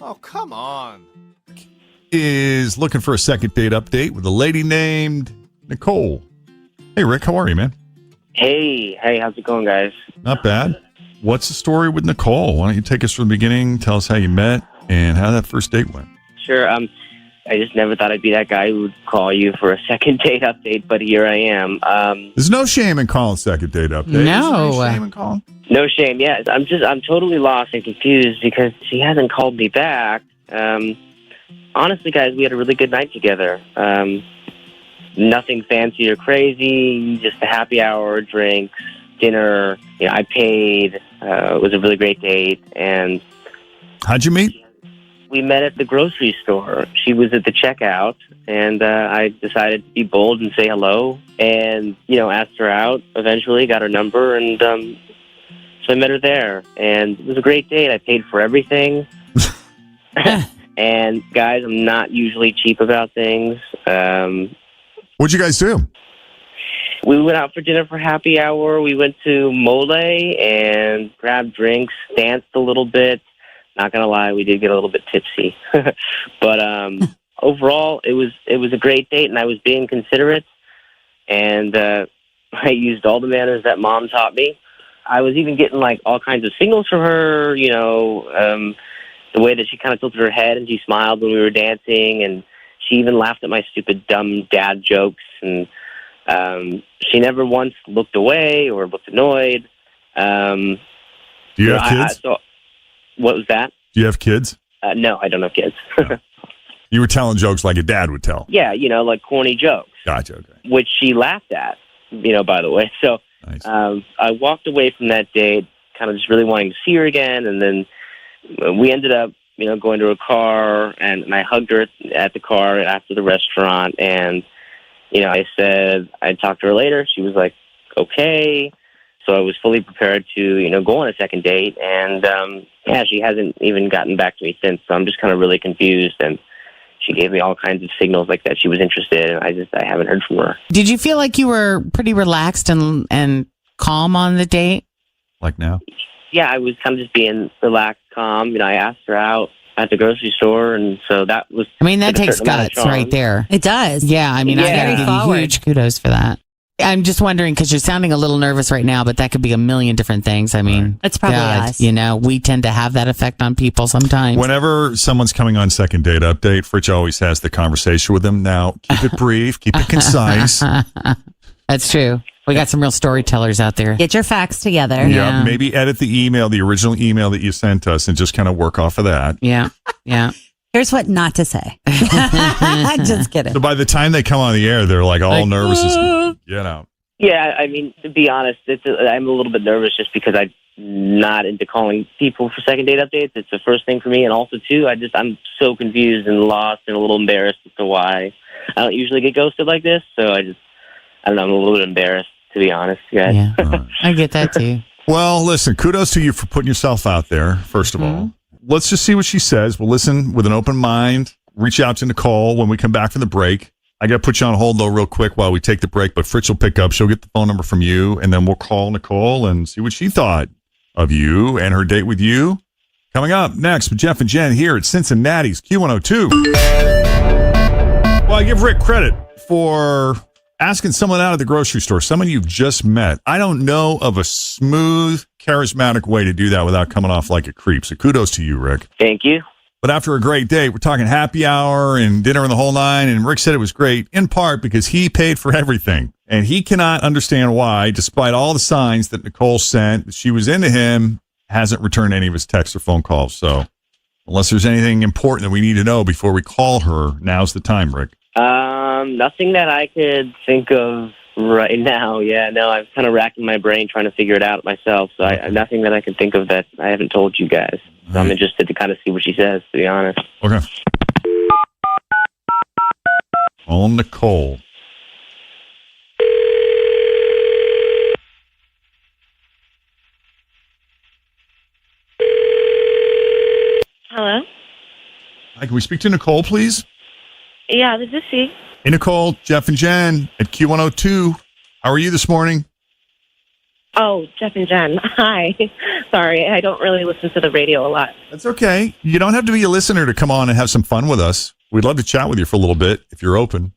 Oh, come on. Is looking for a second date update with a lady named Nicole. Hey, Rick, how are you, man? Hey, how's it going, guys? Not bad. What's the story with Nicole? Why don't you take us from the beginning, tell us how you met, and how that first date went? Sure. I just never thought I'd be that guy who would call you for a second date update, but here I am. There's no shame in calling second date update. No. Is there any shame in calling? No shame. Yeah, I'm totally lost and confused because she hasn't called me back. Honestly, guys, we had a really good night together. Nothing fancy or crazy, just a happy hour, drinks, dinner. You know, I paid. It was a really great date. And How'd you meet? we met at the grocery store. She was at the checkout, and I decided to be bold and say hello. And, asked her out eventually, got her number, and so I met her there. And it was a great date. I paid for everything. And, guys, I'm not usually cheap about things. What'd you guys do? We went out for dinner for happy hour. We went to Mole and grabbed drinks, danced a little bit. Not gonna lie, we did get a little bit tipsy. But overall, it was a great date, and I was being considerate. And I used all the manners that Mom taught me. I was even getting all kinds of signals from her. The way that she kind of tilted her head and she smiled when we were dancing, and she even laughed at my stupid, dumb dad jokes. And she never once looked away or looked annoyed. Do you have kids? What was that? Do you have kids? No, I don't have kids. No. You were telling jokes like a dad would tell. Yeah, corny jokes. Gotcha. Okay. Which she laughed at, by the way. So Nice. I walked away from that date kind of just really wanting to see her again. And then we ended up, going to a car, and I hugged her at the car after the restaurant. And, I said I'd talk to her later. She was like, okay. So I was fully prepared to, go on a second date. And, she hasn't even gotten back to me since. So I'm just kind of really confused. And she gave me all kinds of signals like that she was interested. And I haven't heard from her. Did you feel like you were pretty relaxed and calm on the date? Like now? Yeah, I was kind of just being relaxed, calm. I asked her out at the grocery store. And so that was... that takes guts right there. It does. Yeah, I Yeah. gotta give you huge kudos for that. I'm just wondering, because you're sounding a little nervous right now, but that could be a million different things. It's probably us. We tend to have that effect on people sometimes. Whenever someone's coming on second date update, Fritch always has the conversation with them. Now, keep it brief, keep it concise. That's true. We got some real storytellers out there. Get your facts together. Yeah, maybe edit the original email that you sent us, and just kind of work off of that. Yeah. Here's what not to say. Just kidding. So by the time they come on the air, they're all nervous as get out. Yeah, to be honest, I'm a little bit nervous just because I'm not into calling people for second date updates. It's the first thing for me, and also too, I'm so confused and lost and a little embarrassed as to why I don't usually get ghosted like this. So I don't know, I'm a little bit embarrassed, to be honest, guys. Yeah, I get that too. Well, listen, kudos to you for putting yourself out there, first of all. Let's just see what she says. We'll listen with an open mind. Reach out to Nicole when we come back from the break. I got to put you on hold, though, real quick while we take the break, but Fritch will pick up. She'll get the phone number from you, and then we'll call Nicole and see what she thought of you and her date with you. Coming up next with Jeff and Jen here at Cincinnati's Q102. Well, I give Rick credit for asking someone out at the grocery store, someone you've just met. I don't know of a smooth, charismatic way to do that without coming off like a creep. So kudos to you, Rick. Thank you. But after a great date, we're talking happy hour and dinner and the whole nine. And Rick said it was great, in part because he paid for everything. And he cannot understand why, despite all the signs that Nicole sent, that she was into him, hasn't returned any of his texts or phone calls. So unless there's anything important that we need to know before we call her, now's the time, Rick. Nothing that I could think of right now. Yeah, no, I'm kind of racking my brain trying to figure it out myself. So nothing that I can think of that I haven't told you guys. So I'm interested to kind of see what she says, to be honest. Okay. Oh, Nicole. Hello? Hi, can we speak to Nicole, please? Yeah, this is she. Hey, Nicole, Jeff and Jen at Q102. How are you this morning? Oh, Jeff and Jen. Hi. sorry. I don't really listen to the radio a lot. That's okay. You don't have to be a listener to come on and have some fun with us. We'd love to chat with you for a little bit if you're open.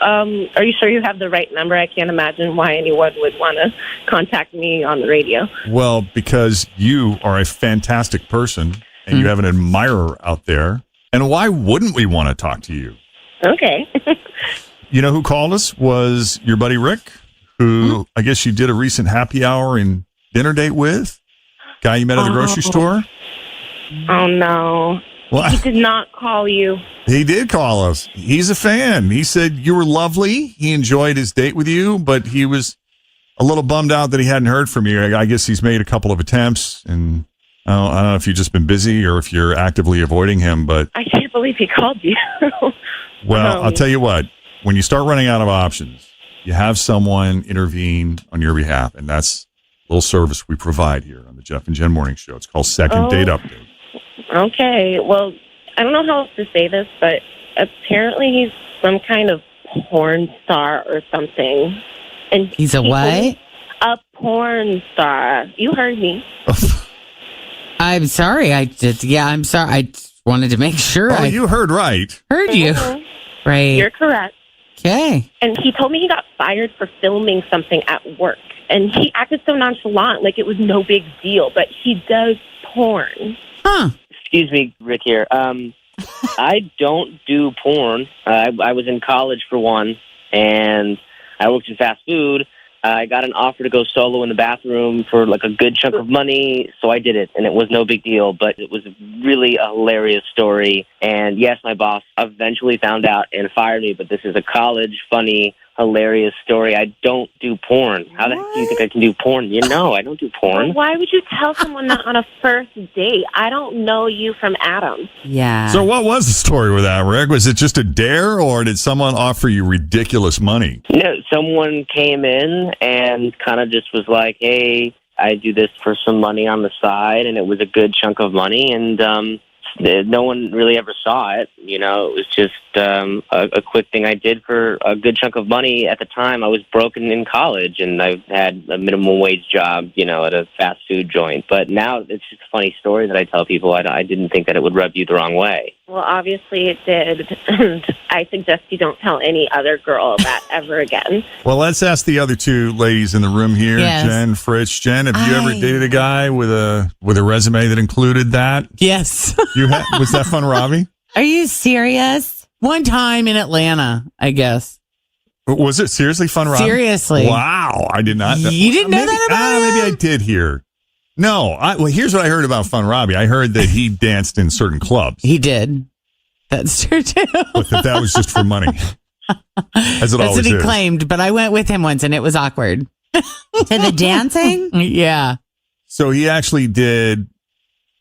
Are you sure you have the right number? I can't imagine why anyone would want to contact me on the radio. Well, because you are a fantastic person and you have an admirer out there. And why wouldn't we want to talk to you? Okay. You know who called us was your buddy Rick, who I guess you did a recent happy hour and dinner date with. Guy you met at the grocery store. Oh, no. Well, He did not call you. he did call us. He's a fan. He said you were lovely. He enjoyed his date with you, but he was a little bummed out that he hadn't heard from you. I guess he's made a couple of attempts, and I don't know if you've just been busy or if you're actively avoiding him. But I can't believe he called you. well, I'll tell you what. When you start running out of options, you have someone intervene on your behalf, and that's a little service we provide here on the Jeff and Jen Morning Show. It's called Second Date Update. Okay. Well, I don't know how else to say this, but apparently he's some kind of porn star or something. And He's a what? A porn star. You heard me. I'm sorry. I did. Yeah, I'm sorry. I just wanted to make sure Oh, I you heard right. heard you. Mhm. Right. You're correct. Okay. And he told me he got fired for filming something at work. And he acted so nonchalant, like it was no big deal. But he does porn. Huh. Excuse me, Rick here. I don't do porn. I was in college for one, and I worked in fast food. I got an offer to go solo in the bathroom for like a good chunk of money, so I did it, and it was no big deal, but it was really a hilarious story. And yes, my boss eventually found out and fired me, but this is a college, funny, hilarious story. I don't do porn. How the heck do you think I can do porn? You know, I don't do porn. Why would you tell someone that on a first date? I don't know you from Adam. Yeah. So what was the story with that, Rick? Was it just a dare, or did someone offer you ridiculous money? No, someone came in and kind of just was like, hey, I do this for some money on the side, and it was a good chunk of money, and no one really ever saw it. You know, it was just a quick thing I did for a good chunk of money. At the time, I was broken in college, and I had a minimum wage job, you know, at a fast food joint. But now it's just a funny story that I tell people. I didn't think that it would rub you the wrong way. Well, obviously it did. And I suggest you don't tell any other girl that ever again. Well, let's ask the other two ladies in the room here, Yes. Jen, Fritz. Jen, have you ever dated a guy with a resume that included that? Yes. Was that fun, Robbie? Are you serious? One time in Atlanta, I guess. Was it seriously fun, Robbie? Seriously. Wow, I did not. You didn't know that about him? Maybe I did hear. No, well, here's what I heard about Fun Robbie. I heard that he danced in certain clubs, He did. That's true too. but that was just for money, as it That's always what he is. claimed, but I went with him once and it was awkward. To the dancing? Yeah. So he actually did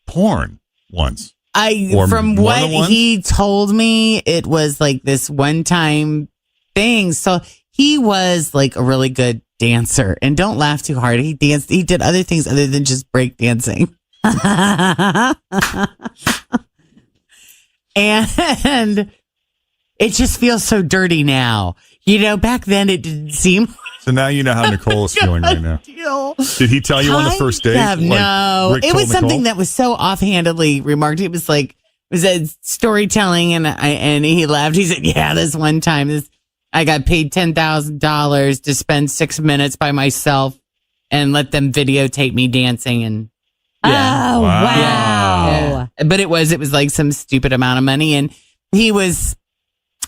porn once. Or From more what than once? he told me, it was like this one time thing. So he was like a really good dancer, and don't laugh too hard. He danced. He did other things other than just break dancing. And it just feels so dirty now. You know, back then it didn't seem. So now you know how Nicole is feeling right now. Deal. Did he tell you on the first date? Kind of, no, Rick it told was something Nicole? that was so offhandedly remarked. It was like, it was a storytelling, and he laughed. He said, "Yeah, this one time, I got paid $10,000 to spend 6 minutes by myself and let them videotape me dancing." And yeah, Oh, Wow. wow. yeah. But it was like some stupid amount of money, and he was,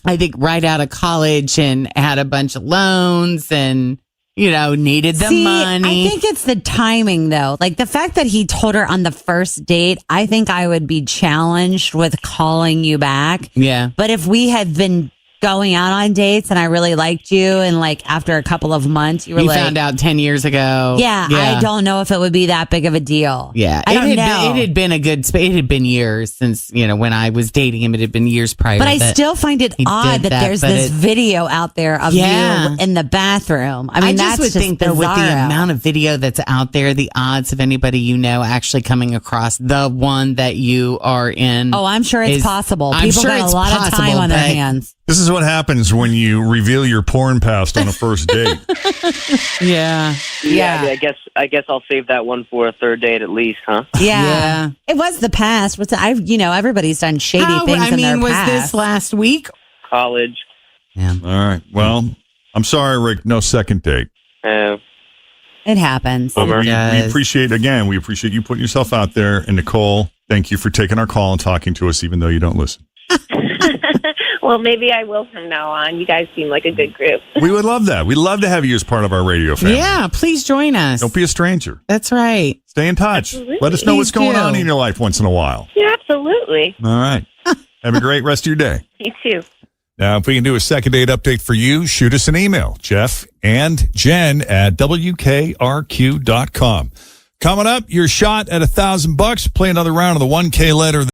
I think, right out of college and had a bunch of loans and, you know, needed the money. I think it's the timing, though. Like the fact that he told her on the first date, I think I would be challenged with calling you back. Yeah. But if we had been going out on dates and I really liked you, and like after a couple of months, you were You like, found out 10 years ago. yeah, I don't know if it would be that big of a deal. Yeah. I don't know. It had been it had been years since, you know, when I was dating him. It had been years prior. But I that still find it he odd did that there's but this video out there of Yeah. you in the bathroom. I mean, I that's just would think, though, with the bizarro. amount of video that's out there, the odds of anybody you know actually coming across the one that you are in. Oh, I'm sure it's possible. I'm People sure got it's a lot of time possible, on their but hands. This is what happens when you reveal your porn past on a first date. Yeah. Yeah. I guess I'll save that one for a third date at least, huh? Yeah. It was the past. Everybody's done shady things in their was past. this last week? College. All right. Well, I'm sorry, Rick. No second date. It happens. Bummer. We appreciate you putting yourself out there. And Nicole, thank you for taking our call and talking to us, even though you don't listen. Well, maybe I will from now on. You guys seem like a good group. We would love that. We'd love to have you as part of our radio family. Yeah, please join us. Don't be a stranger. That's right. Stay in touch. Absolutely. Let us know what's Please going do. on in your life once in a while. Yeah, absolutely. All right. Have a great rest of your day. You too. Now, if we can do a second date update for you, shoot us an email, Jeff and Jen at WKRQ.com. Coming up, your shot at $1,000. Play another round of the 1K letter.